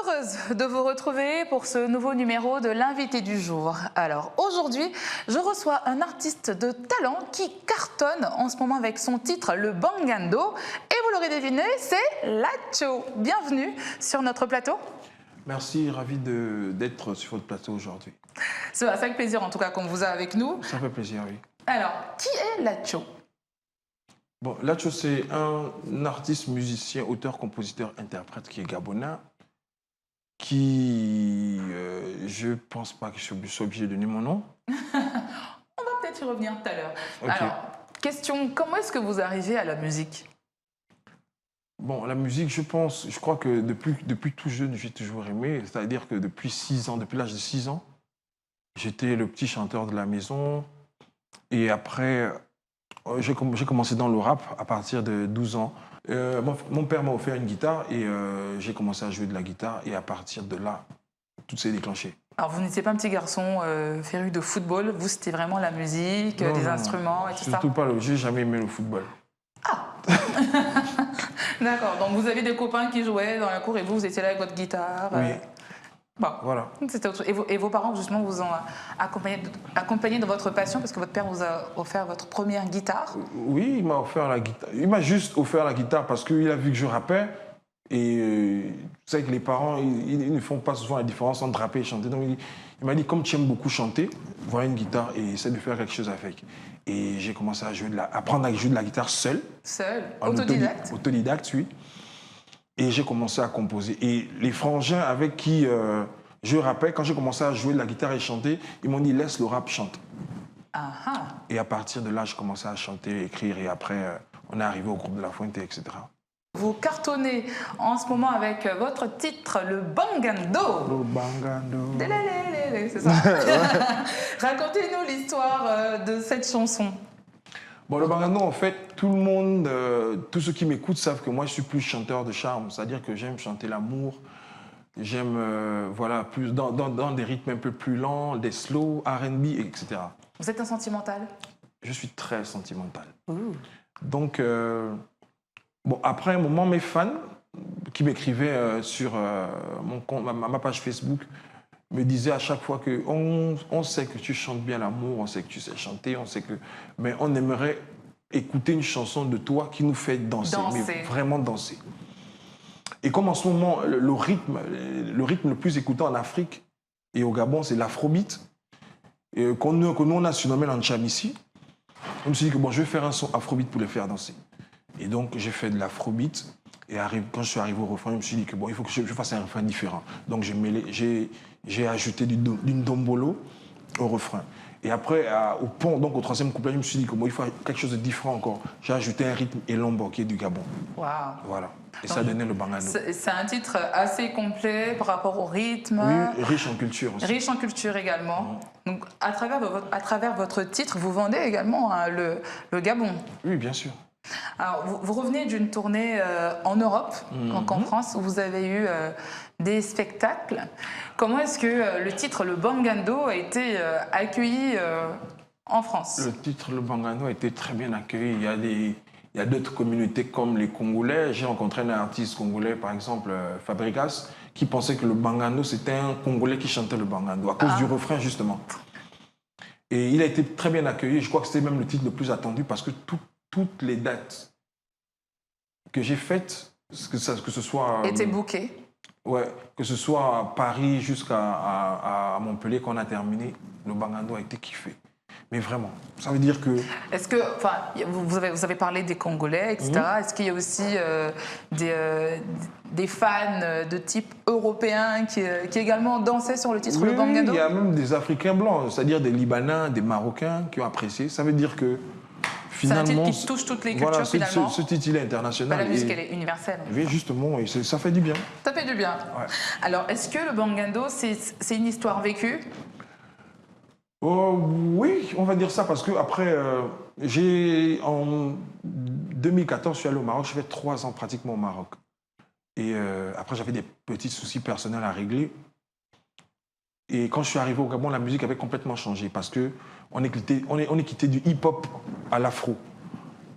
Heureuse de vous retrouver pour ce nouveau numéro de l'invité du jour. Alors aujourd'hui, je reçois un artiste de talent qui cartonne en ce moment avec son titre Le Bangando. Et vous l'aurez deviné, c'est Lacho. Bienvenue sur notre plateau. Merci, ravi d'être sur votre plateau aujourd'hui. C'est avec plaisir en tout cas qu'on vous a avec nous. Ça fait plaisir, oui. Alors, qui est Lacho? Bon, Lacho, c'est un artiste, musicien, auteur, compositeur, interprète qui est gabonais, qui, je ne pense pas que je sois obligé de donner mon nom. On va peut-être y revenir tout à l'heure. Okay. Alors, question, comment est-ce que vous arrivez à la musique? Bon, la musique, je crois que depuis tout jeune, j'ai toujours aimé. C'est-à-dire que depuis 6 ans, depuis l'âge de 6 ans, j'étais le petit chanteur de la maison. Et après, j'ai commencé dans le rap à partir de 12 ans. Mon père m'a offert une guitare et j'ai commencé à jouer de la guitare. Et à partir de là, tout s'est déclenché. Alors, vous n'étiez pas un petit garçon féru de football. Vous, c'était vraiment la musique, des instruments et tout ça? Surtout pas, j'ai jamais aimé le football. Ah. D'accord, donc vous avez des copains qui jouaient dans la cour et vous étiez là avec votre guitare. Oui. Bon, voilà. Et vos parents, justement, vous ont accompagné dans votre passion parce que votre père vous a offert votre première guitare? Oui, il m'a offert la guitare. Il m'a juste offert la guitare parce qu'il a vu que je rappais. Et vous savez que les parents, ils ne font pas souvent la différence entre rapper et chanter. Donc il m'a dit, comme tu aimes beaucoup chanter, voilà une guitare et essaie de faire quelque chose avec. Et j'ai commencé à apprendre à jouer de la guitare seul. Seul? Autodidacte? Autodidacte, oui. Et j'ai commencé à composer. Et les frangins avec qui je rappais, quand j'ai commencé à jouer de la guitare et chanter, ils m'ont dit, laisse le rap, chante. Aha. Et à partir de là, j'ai commencé à chanter, écrire. Et après, on est arrivé au groupe de La Fuente, etc. Vous cartonnez en ce moment avec votre titre, Le Bangando. Le Bangando. C'est ça. Racontez-nous l'histoire de cette chanson. Bon, le Bangando, en fait, tout le monde, tous ceux qui m'écoutent savent que moi, je suis plus chanteur de charme. C'est-à-dire que j'aime chanter l'amour. J'aime, voilà, plus dans des rythmes un peu plus lents, des slow, R&B, etc. Vous êtes un sentimental? Je suis très sentimental. Ouh. Donc, bon, après un moment, mes fans qui m'écrivaient sur mon compte, ma page Facebook, me disaient à chaque fois que on sait que tu chantes bien l'amour, on sait que tu sais chanter, on sait que, mais on aimerait écouter une chanson de toi qui nous fait danser. Mais vraiment danser. Et comme en ce moment le rythme le plus écouté en Afrique et au Gabon, c'est l'afrobeat, que nous on a surnommé l'Anchamisi, je me suis dit que bon, je vais faire un son afrobeat pour les faire danser. Et donc j'ai fait de l'afrobeat. Et quand je suis arrivé au refrain, je me suis dit que bon, il faut que je fasse un refrain différent. Donc j'ai ajouté d'une dombolo au refrain. Et après, au pont, donc au troisième couplet, je me suis dit que bon, il faut quelque chose de différent encore. J'ai ajouté un rythme elombo qui est du Gabon. Wow. Voilà. Et ça a donné le Bangando. C'est un titre assez complet par rapport au rythme. Oui, riche en culture aussi. Riche en culture également. Donc à travers votre titre, vous vendez également le Gabon. Oui, bien sûr. Alors, vous revenez d'une tournée en Europe, donc en France, où vous avez eu des spectacles. Comment est-ce que le titre Le Bangando a été accueilli en France? Le titre Le Bangando a été très bien accueilli. Il y a d'autres communautés comme les Congolais. J'ai rencontré un artiste congolais, par exemple Fabrikas, qui pensait que le Bangando, c'était un Congolais qui chantait le Bangando, à cause du refrain, justement. Et il a été très bien accueilli. Je crois que c'était même le titre le plus attendu parce que toutes les dates que j'ai faites, que ce soit... étaient bookées. Ouais, que ce soit à Paris jusqu'à Montpellier qu'on a terminé, le Bangando a été kiffé. Mais vraiment, ça veut dire que... Est-ce que, enfin, vous avez parlé des Congolais, etc. Est-ce qu'il y a aussi des fans de type européen qui également dansaient sur le titre Le Bangando? Il y a même des Africains blancs, c'est-à-dire des Libanais, des Marocains qui ont apprécié. Ça veut dire que finalement... C'est un titre qui touche toutes les cultures, voilà, finalement. Ce titre, il est international. La musique, elle est universelle. Oui, justement, et ça fait du bien. Ça fait du bien. Ouais. Alors, est-ce que le Bangando, c'est une histoire vécue? Oui, on va dire ça, parce que après, en 2014, je suis allé au Maroc, je fait 3 ans pratiquement au Maroc. Et après, j'avais des petits soucis personnels à régler. Et quand je suis arrivé au Gabon, la musique avait complètement changé, parce qu'on est quitté du hip-hop à l'afro.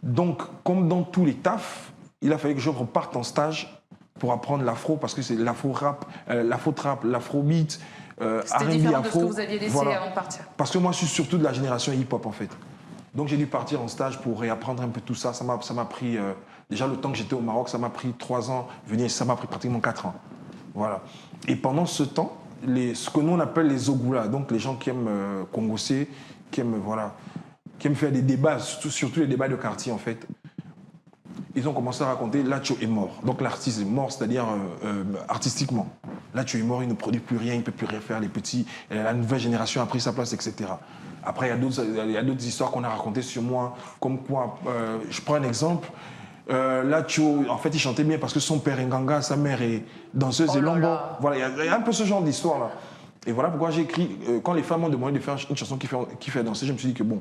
Donc, comme dans tous les tafs, il a fallu que je reparte en stage pour apprendre l'afro, parce que c'est l'afro-rap, l'afro-trap, l'afro-beat, C'était R&B, différent de ce afro. que vous aviez laissé Voilà. avant de partir. Parce que moi, je suis surtout de la génération hip-hop, en fait. Donc, j'ai dû partir en stage pour réapprendre un peu tout ça. Ça m'a pris, déjà le temps que j'étais au Maroc, ça m'a pris 3 ans. Venir, ça m'a pris pratiquement 4 ans. Voilà. Et pendant ce temps, ce que nous, on appelle les Ogula, donc les gens qui aiment congosser, qui aiment, voilà, qui aiment faire des débats, surtout les débats de quartier, en fait. Ils ont commencé à raconter Lacho est mort. Donc l'artiste est mort, c'est-à-dire artistiquement. Lacho est mort, il ne produit plus rien, il ne peut plus rien faire, les petits, la nouvelle génération a pris sa place, etc. Après, il y a d'autres histoires qu'on a racontées sur moi, comme quoi, je prends un exemple, Lacho, en fait, il chantait bien parce que son père est Nganga, sa mère est danseuse et lombo. Voilà, il y a un peu ce genre d'histoire-là. Et voilà pourquoi j'ai écrit, quand les femmes m'ont demandé de faire une chanson qui fait danser, je me suis dit que bon,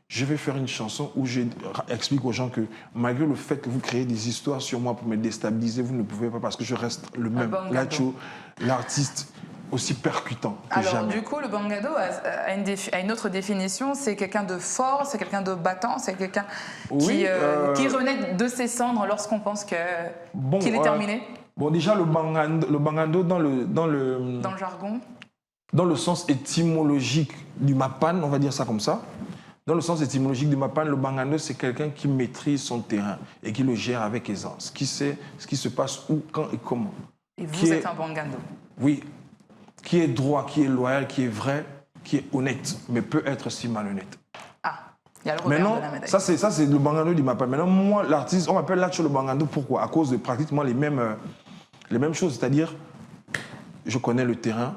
je vais faire une chanson où j'explique aux gens que malgré le fait que vous créez des histoires sur moi pour me déstabiliser, vous ne pouvez pas parce que je reste le même. Lacho, l'artiste aussi percutant que alors, jamais. du coup, le bangado a une autre définition. C'est quelqu'un de fort, c'est quelqu'un de battant, c'est quelqu'un qui renaît de ses cendres lorsqu'on pense qu'il est terminé. Bon, déjà, le bangando dans le jargon. Dans le sens étymologique du mapan, on va dire ça comme ça. Dans le sens étymologique du mapan, le bangando, c'est quelqu'un qui maîtrise son terrain et qui le gère avec aisance, qui sait ce qui se passe où, quand et comment. Et vous êtes un bangando? Oui. Qui est droit, qui est loyal, qui est vrai, qui est honnête, mais peut être aussi malhonnête. Ah, il y a le revers de la médaille. Ça, c'est le bangando du mapan. Maintenant, moi, l'artiste, on m'appelle Lacho le bangando. Pourquoi? À cause de pratiquement les mêmes choses. C'est-à-dire, je connais le terrain,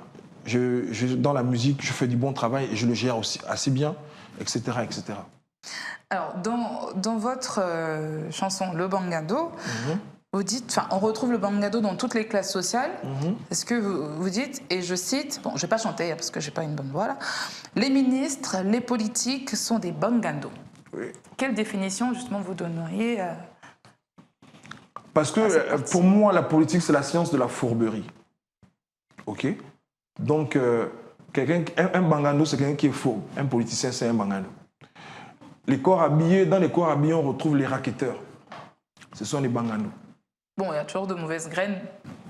dans la musique, je fais du bon travail et je le gère aussi assez bien, etc. etc. Alors, dans votre chanson Le Bangado, vous dites, on retrouve le bangado dans toutes les classes sociales. Est-ce que vous dites, et je cite, bon, je ne vais pas chanter parce que je n'ai pas une bonne voix là, les ministres, les politiques sont des bangandos. Oui. Quelle définition justement vous donneriez Parce que pour moi, la politique, c'est la science de la fourberie. OK? Donc, un bangando, c'est quelqu'un qui est faux. Un politicien, c'est un bangando. Dans les corps habillés, on retrouve les racketteurs. Ce sont les bangandos. Bon, il y a toujours de mauvaises graines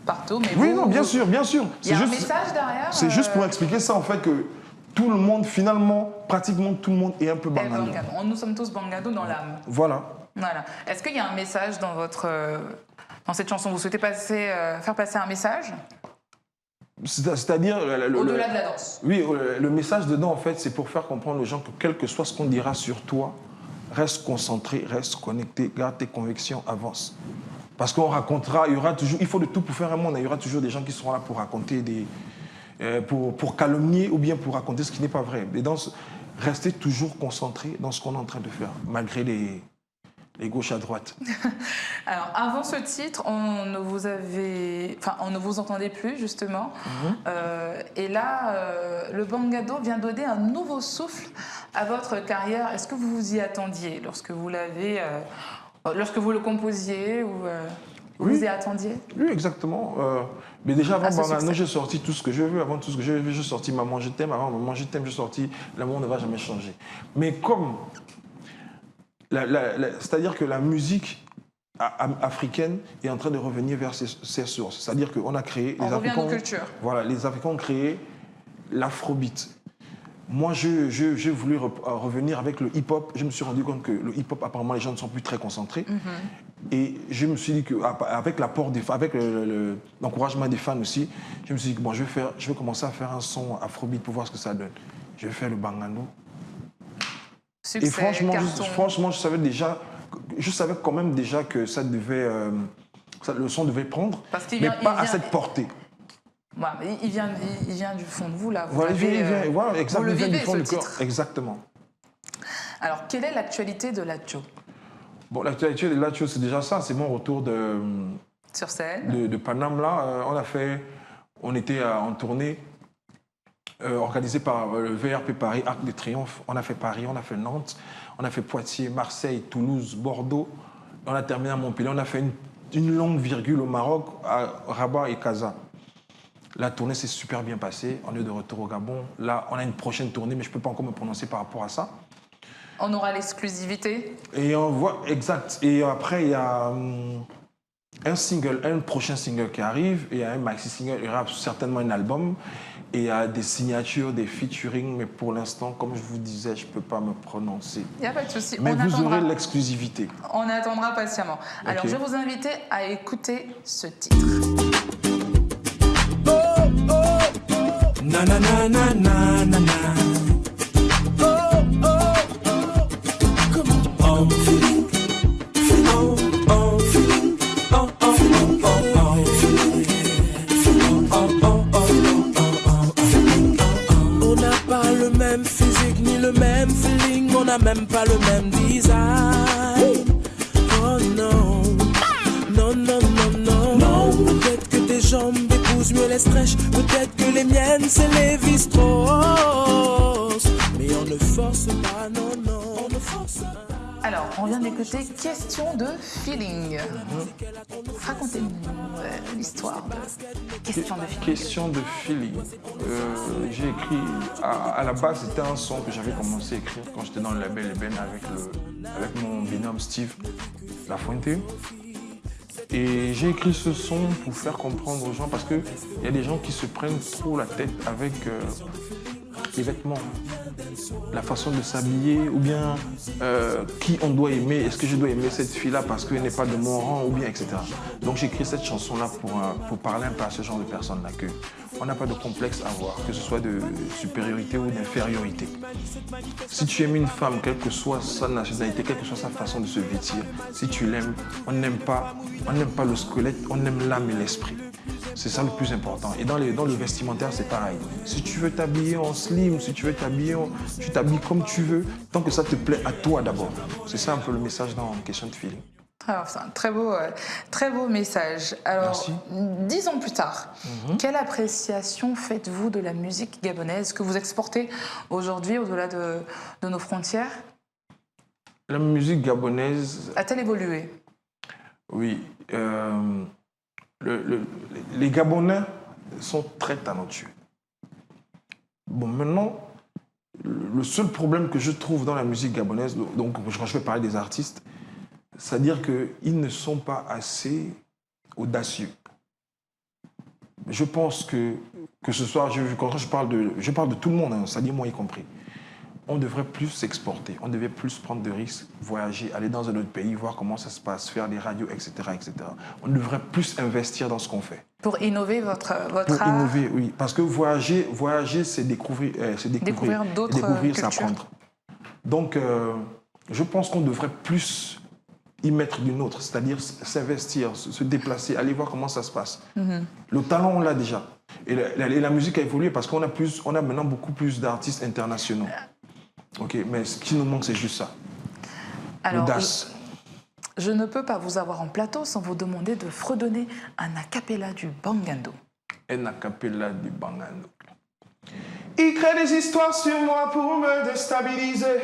partout, mais oui, non, bien sûr, bien sûr. Il y a un message derrière. C'est juste pour expliquer ça, en fait, que tout le monde, finalement, pratiquement tout le monde est un peu bangando. Nous sommes tous bangados dans l'âme. Voilà. Est-ce qu'il y a un message dans cette chanson? Vous souhaitez faire passer un message? C'est-à-dire... Au-delà de la danse. Oui, le message dedans, en fait, c'est pour faire comprendre aux gens que quel que soit ce qu'on dira sur toi, reste concentré, reste connecté, garde tes convictions, avance. Parce qu'on racontera, il faut de tout pour faire un monde, il y aura toujours des gens qui seront là pour raconter, pour calomnier ou bien pour raconter ce qui n'est pas vrai. Mais restez toujours concentré dans ce qu'on est en train de faire, malgré les gauches à droite. Alors, avant ce titre, on ne vous entendait plus, justement. Et là, le bangado vient donner un nouveau souffle à votre carrière. Est-ce que vous vous y attendiez lorsque vous le composiez ou vous y attendiez? Oui, exactement. Mais déjà, avant Bangando, j'ai sorti tout ce que je veux. Avant tout ce que je veux, j'ai sorti Maman, je t'aime. Avant Maman, je t'aime, j'ai sorti L'amour ne va jamais changer. Mais comme... c'est-à-dire que la musique africaine est en train de revenir vers ses sources. C'est-à-dire qu'on a créé... On revient à nos cultures. Voilà, les Africains ont créé l'afrobeat. Moi, j'ai voulu revenir avec le hip-hop. Je me suis rendu compte que le hip-hop, apparemment, les gens ne sont plus très concentrés. Et je me suis dit qu'avec l'apport des fans, avec l'encouragement des fans aussi, je me suis dit que bon, je vais commencer à faire un son afrobeat pour voir ce que ça donne. Je vais faire le bangando. Succès, et franchement, je savais quand même déjà que ça devait, le son devait prendre, mais pas à cette portée. Ouais, mais il vient du fond de vous, là. Voilà, il vient du fond du corps. Exactement. Alors, quelle est l'actualité de Lacho? Bon, l'actualité de Lacho, c'est déjà ça. C'est mon retour sur scène. De Paname, là. On était en tournée organisée par le VRP Paris, Arc de Triomphe. On a fait Paris, on a fait Nantes, on a fait Poitiers, Marseille, Toulouse, Bordeaux. On a terminé à Montpellier. On a fait une longue virgule au Maroc, à Rabat et Casa. La tournée s'est super bien passée. On est de retour au Gabon. Là, on a une prochaine tournée, mais je ne peux pas encore me prononcer par rapport à ça. On aura l'exclusivité. Et on voit, exact. Et après, il y a un single, un prochain single qui arrive, et il y a un maxi single, il y aura certainement un album, et il y a des signatures, des featuring, mais pour l'instant, comme je vous disais, je ne peux pas me prononcer. Il n'y a pas de souci. Mais vous aurez l'exclusivité. On attendra patiemment. Alors, Ok. je vais vous inviter à écouter ce titre. Na na na na na na na. Oh oh oh. Come on. I'm feeling, feeling. Oh feeling. Oh oh oh oh oh. Feeling. Oh oh oh oh oh. Feeling. On n'a pas le même physique ni le même feeling. On n'a même pas le même design. Oh non. Non non non non. Non. Peut-être que tes jambes épousent mieux les stretch. Peut-être que les miennes c'est les Vistros. Mais on ne force pas, non, non, on ne force pas. Alors, on vient d'écouter Question de feeling. Racontez-nous l'histoire de Question de feeling. Question de feeling. J'ai écrit, à la base, c'était un son que j'avais commencé à écrire quand j'étais dans le label Eben avec mon binôme Steve Lafuente. Et j'ai écrit ce son pour faire comprendre aux gens, parce qu'il y a des gens qui se prennent trop la tête avec les vêtements, la façon de s'habiller, ou bien qui on doit aimer. Est-ce que je dois aimer cette fille-là parce qu'elle n'est pas de mon rang, ou bien, etc. Donc j'ai écrit cette chanson-là pour parler un peu à ce genre de personnes-là, qu'on n'a pas de complexe à avoir, que ce soit de supériorité ou d'infériorité. Si tu aimes une femme, quelle que soit sa nationalité, quelle que soit sa façon de se vêtir, si tu l'aimes, on n'aime pas le squelette, on aime l'âme et l'esprit. C'est ça le plus important. Et dans le vestimentaire, c'est pareil. Si tu veux t'habiller en slim, si tu veux t'habiller, tu t'habilles comme tu veux, tant que ça te plaît à toi d'abord. C'est ça un peu le message dans Question de feeling. Alors, c'est un très beau message. Alors, Merci. 10 ans plus tard, quelle appréciation faites-vous de la musique gabonaise que vous exportez aujourd'hui au-delà de nos frontières? La musique gabonaise, A-t-elle évolué? oui. Les Gabonais sont très talentueux. Bon, maintenant, le seul problème que je trouve dans la musique gabonaise, donc quand je vais parler des artistes, c'est-à-dire qu'ils ne sont pas assez audacieux. Je pense que ce soit, quand je parle de tout le monde, hein, c'est-à-dire moi y compris, on devrait plus s'exporter, on devait plus prendre de risques, voyager, aller dans un autre pays, voir comment ça se passe, faire des radios, etc., etc. On devrait plus investir dans ce qu'on fait. Pour innover votre Pour art, innover, oui. Parce que voyager c'est découvrir, découvrir d'autres découvrir, c'est cultures. apprendre. Donc, je pense qu'on devrait plus y mettre du nôtre, c'est-à-dire s'investir, se déplacer, aller voir comment ça se passe. Le talent, on l'a déjà. Et la musique a évolué parce qu'on a maintenant beaucoup plus d'artistes internationaux. Ok, mais ce qui nous manque, c'est juste ça. Alors, L'audace. je ne peux pas vous avoir en plateau sans vous demander de fredonner un a cappella du Bangando. Un a cappella du Bangando. Ils créent des histoires sur moi pour me déstabiliser.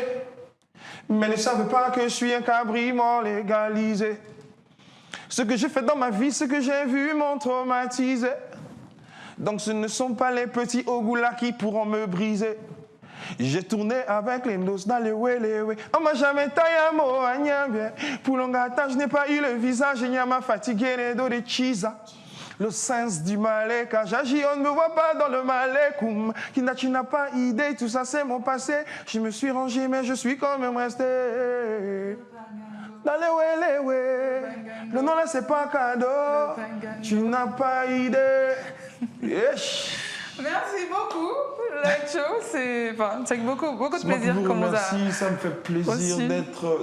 Mais ne savent pas que je suis un cabriment légalisé. Ce que j'ai fait dans ma vie, ce que j'ai vu m'ont traumatisé. Donc ce ne sont pas les petits Ogula qui pourront me briser. J'ai tourné avec les noces dans les welewe. On m'a jamais taillé à mo bien. Pour l'ongata, je n'ai pas eu le visage, il m'a fatigué les dos de chisa. Le sens du malais, quand j'agis, on ne me voit pas dans le malécoum. Tu n'as pas idée, tout ça c'est mon passé. Je me suis rangé, mais je suis quand même resté. Dans les welewe. Le nom là, c'est pas cadeau. Tu n'as pas idée. Yesh. Merci beaucoup, Lacho. C'est avec beaucoup de plaisir Moi, qu'on vous a. merci, ça me fait plaisir reçu.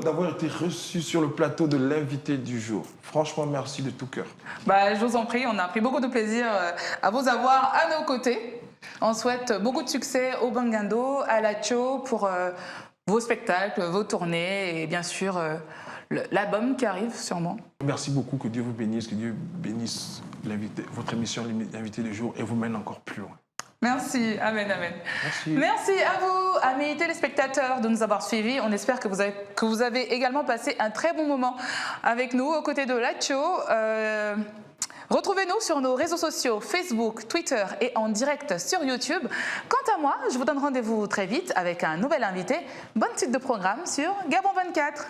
d'avoir été reçu sur le plateau de l'invité du jour. Franchement, merci de tout cœur. Bah, je vous en prie, on a pris beaucoup de plaisir à vous avoir à nos côtés. On souhaite beaucoup de succès au Bangando, à Lacho pour vos spectacles, vos tournées et bien sûr l'album qui arrive sûrement. Merci beaucoup, que Dieu vous bénisse, que Dieu bénisse votre émission L'invité du jour et vous mène encore plus loin. Merci, amen, amen. Merci. Merci à vous, amis téléspectateurs, de nous avoir suivis. On espère que vous avez également passé un très bon moment avec nous, aux côtés de Lacho. Retrouvez-nous sur nos réseaux sociaux, Facebook, Twitter et en direct sur YouTube. Quant à moi, je vous donne rendez-vous très vite avec un nouvel invité. Bonne suite de programme sur Gabon 24.